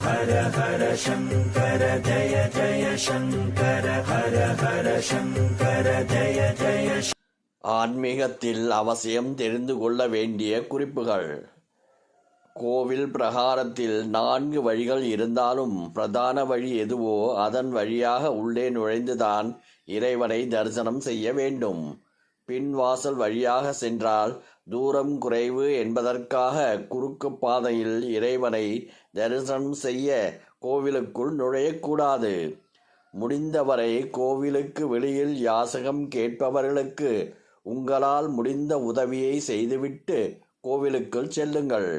ஹர ஹர சங்கர ஜய ஜய சங்கர ஹர ஹர சங்கர ஜய ஜய. ஆன்மீகத்தில் அவசியம் தெரிந்து கொள்ள வேண்டிய குறிப்புகள். கோவில் பிரகாரத்தில் 4 வழிகள் இருந்தாலும் பிரதான வழி எதுவோ அதன் வழியாக உள்ளே நுழைந்துதான் இறைவனை தரிசனம் செய்ய வேண்டும். பின்வாசல் வழியாக சென்றால் தூரம் குறைவு என்பதற்காக குறுக்கு பாதையில் இறைவனை தரிசனம் செய்ய கோவிலுக்குள் நுழையக்கூடாது. முடிந்தவரை கோவிலுக்கு வெளியில் யாசகம் கேட்பவர்களுக்கு உங்களால் முடிந்த உதவியை செய்துவிட்டு கோவிலுக்குள் செல்லுங்கள்.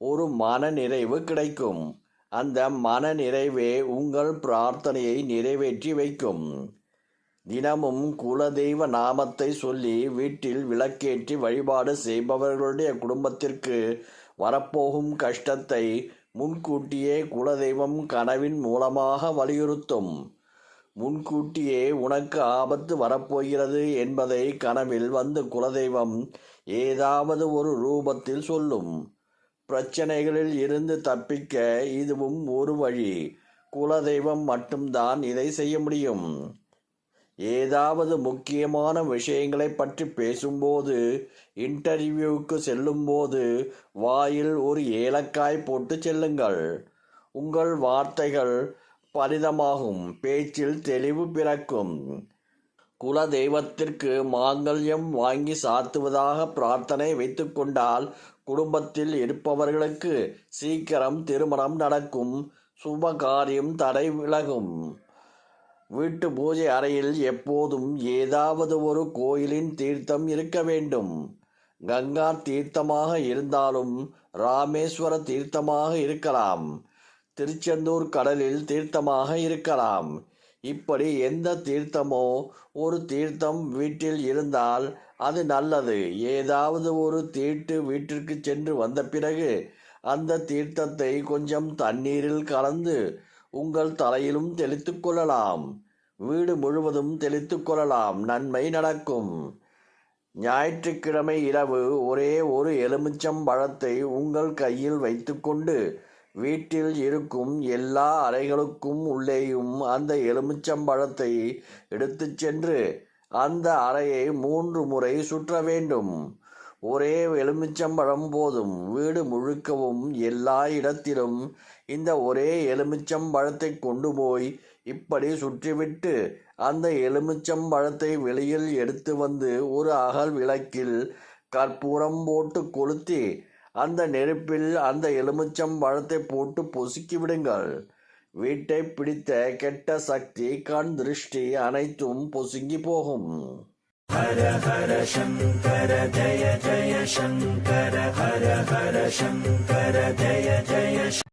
ஒரு மன நிறைவு கிடைக்கும். அந்த மன நிறைவே உங்கள் பிரார்த்தனையை நிறைவேற்றி வைக்கும். தினமும் குலதெய்வ நாமத்தை சொல்லி வீட்டில் விளக்கேற்றி வழிபாடு செய்பவர்களுடைய குடும்பத்திற்கு வரப்போகும் கஷ்டத்தை முன்கூட்டியே குலதெய்வம் கனவின் மூலமாக வலியுறுத்தும். முன்கூட்டியே உனக்கு ஆபத்து வரப்போகிறது என்பதை கனவில் வந்து குலதெய்வம் ஏதாவது ஒரு ரூபத்தில் சொல்லும். பிரச்சனைகளில் இருந்து தப்பிக்க இதுவும் ஒரு வழி. குலதெய்வம் மட்டும்தான் இதை செய்ய முடியும். ஏதாவது முக்கியமான விஷயங்களை பற்றி பேசும்போது, இன்டர்வியூவுக்கு செல்லும்போது வாயில் ஒரு ஏலக்காய் போட்டு செல்லுங்கள். உங்கள் வார்த்தைகள் பலிதமாகும். பேச்சில் தெளிவு பிறக்கும். குல தெய்வத்திற்கு மாங்கல்யம் வாங்கி சாத்துவதாக பிரார்த்தனை வைத்துக்கொண்டால் குடும்பத்தில் இருப்பவர்களுக்கு சீக்கிரம் திருமணம் நடக்கும். சுப காரியம் தடை விலகும். வீட்டு பூஜை அறையில் எப்போதும் ஏதாவது ஒரு கோயிலின் தீர்த்தம் இருக்க வேண்டும். கங்கா தீர்த்தமாக இருந்தாலும் ராமேஸ்வர தீர்த்தமாக இருக்கலாம். திருச்செந்தூர் கடலில் தீர்த்தமாக இருக்கலாம். இப்படி எந்த தீர்த்தமோ ஒரு தீர்த்தம் வீட்டில் இருந்தால் அது நல்லது. ஏதாவது ஒரு தீட்டு வீட்டிற்கு சென்று வந்த பிறகு அந்த தீர்த்தத்தை கொஞ்சம் தண்ணீரில் கலந்து உங்கள் தலையிலும் தெளித்து கொள்ளலாம். வீடு முழுவதும் தெளித்து கொள்ளலாம். நன்மை நடக்கும். ஞாயிற்றுக்கிழமை இரவு ஒரே ஒரு எலுமிச்சம் பழத்தை உங்கள் கையில் வைத்துக்கொண்டு வீட்டில் இருக்கும் எல்லா அறைகளுக்கும் உள்ளேயும் அந்த எலுமிச்சம்பழத்தை எடுத்து சென்று அந்த அறையை 3 முறை சுற்ற வேண்டும். ஒரே எலுமிச்சம்பழம் போதும். வீடு முழுக்கவும் எல்லா இடத்திலும் இந்த ஒரே எலுமிச்சம்பழத்தை கொண்டு போய் இப்படி சுற்றிவிட்டு அந்த எலுமிச்சம்பழத்தை வெளியில் எடுத்து வந்து ஒரு அகல் விளக்கில் கற்பூரம் போட்டு கொளுத்தி அந்த நெருப்பில் அந்த எலுமிச்சம்பழத்தை போட்டு பொசுக்கி விடுங்கள். வீட்டை பிடித்த கெட்ட சக்தி, கண் திருஷ்டி அனைத்தும் பொசுங்கி போகும். ஹர ஹர சங்கர ஜய ஜய சங்கர ஹர ஹர சங்கர ஜய ஜய